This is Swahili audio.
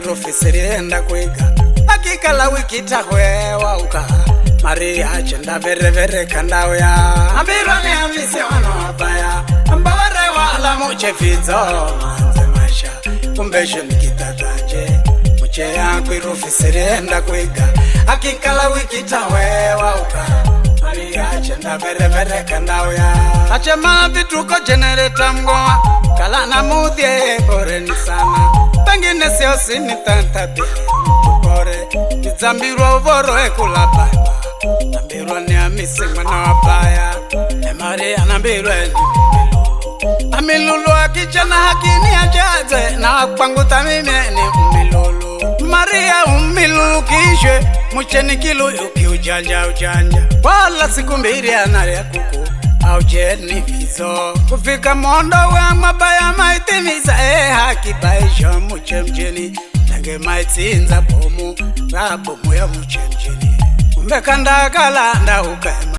kwirofisiri enda kwiga akikala wikita hwewa uka Maria chenda vere kandao ya ambirwa ni amisi wanawabaya ambaware wala muche fizo manze maisha umbeshe mkitataje muche ya kwirofisiri enda kwiga akikala wikita hwewa uka Maria chenda vere kandao ya achema vituko genereta mgoa kala na mudhie bore ni sana pengine sio sini tantabi bore nizambirwa uvoro ekula baba nambirwa ni amisi mwana wabaya Maria nambirwa ni amilulu akichana hakini ajaze na kwangu tamime ni umilulu Maria umilulu kishwe mucheni kilu uki ujanja wala siku mbiri anaria kuku au jeni vizo kufika mondo wa mabaya maitimiza haki baisha muche mjeni nange maitinza bomu rabomu ya muche mjeni umekanda kalanda ukema